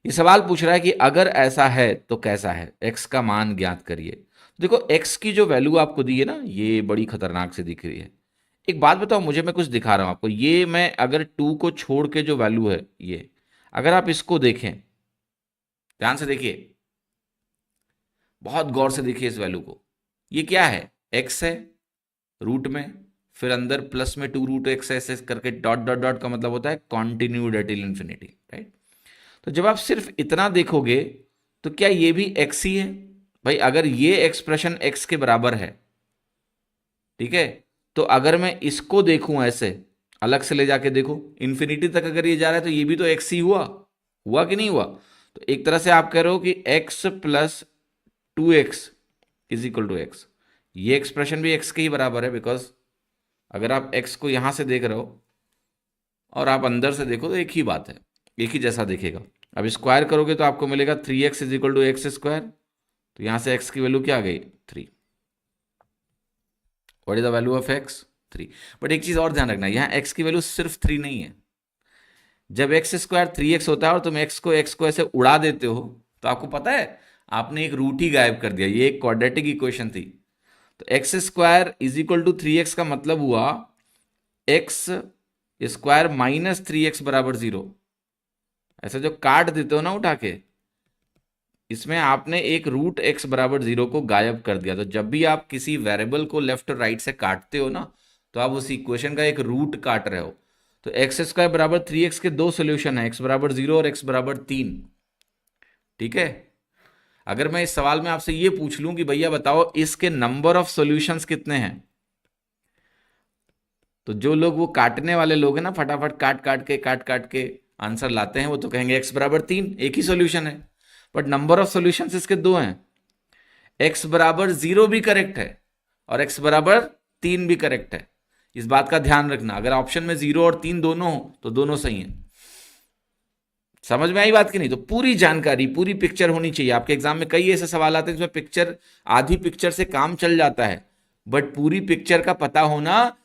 ये सवाल पूछ रहा है कि अगर ऐसा है तो कैसा है, x का मान ज्ञात करिए। देखो x की जो वैल्यू आपको दी है ना, ये बड़ी खतरनाक से दिख रही है। एक बात बताओ मुझे, मैं कुछ दिखा रहा हूं आपको, ये मैं अगर 2 को छोड़ के जो वैल्यू है ये, अगर आप इसको देखें, ध्यान से देखिए, बहुत गौर से देखिए इस वैल्यू को, ये क्या है, x है रूट में, फिर अंदर प्लस में 2 रूट x ऐसे करके डॉट डॉट डॉट का मतलब होता है कॉन्टिन्यूड टिल इंफिनिटी, राइट। तो जब आप सिर्फ इतना देखोगे तो क्या ये भी x ही है भाई? अगर ये एक्सप्रेशन x के बराबर है, ठीक है, तो अगर मैं इसको देखूं ऐसे अलग से ले जाके देखो, इंफिनिटी तक अगर ये जा रहा है तो ये भी तो x ही हुआ, हुआ कि नहीं हुआ? तो एक तरह से आप कह रहे हो कि x plus 2x is equal to x, ये एक्सप्रेशन भी x के ही बराबर है, बिकॉज अगर आप x को यहां से देख रहे हो और आप अंदर से देखो तो एक ही बात है, एक ही जैसा दिखेगा। अब स्क्वायर करोगे तो आपको मिलेगा 3x is equal to x square, तो यहां से x की वैल्यू क्या आ गई, 3। What is the value of x, 3। But एक चीज और ध्यान रखना, यहाँ x की वैल्यू सिर्फ 3 नहीं है। जब एक्स स्क्वायर 3x होता है और तुम x को ऐसे उड़ा देते हो, तो आपको पता है आपने एक रूट ही गायब कर दिया, ये एक क्वाड्रेटिक इक्वेशन थी। तो x square is equal to 3x का मतलब हुआ एक्स स्क्वायर माइनस 3x बराबर 0। ऐसे जो काट देते हो ना उठा के, इसमें आपने एक रूट एक्स बराबर 0 को गायब कर दिया। तो जब भी आप किसी वेरिएबल को लेफ्ट और राइट से काटते हो ना, तो आप उस इक्वेशन का एक रूट काट रहे हो। तो एक्स स्क्वायर बराबर 3x के दो सोल्यूशन है, एक्स बराबर 0 और एक्स बराबर 3, ठीक है। अगर मैं इस सवाल में आपसे ये पूछ लूं कि भैया बताओ इसके नंबर ऑफ सॉल्यूशंस कितने हैं, तो जो लोग वो काटने वाले लोग हैं ना, फटाफट काट काट के आंसर लाते हैं, वो तो कहेंगे एक्स बराबर 3 एक ही सॉल्यूशन है। बट नंबर ऑफ सॉल्यूशंस इसके दो हैं, एक्स बराबर 0 भी करेक्ट है और एक्स बराबर 3 भी करेक्ट है। इस बात का ध्यान रखना, अगर ऑप्शन में 0 और 3 दोनों हो तो दोनों सही हैं। समझ में आई बात कि नहीं? तो पूरी जानकारी, पूरी पिक्चर होनी चाहिए। आपके एग्जाम में कई ऐसे सवाल आते हैं जिसमें पिक्चर, आधी पिक्चर से काम चल जाता है, बट पूरी पिक्चर का पता होना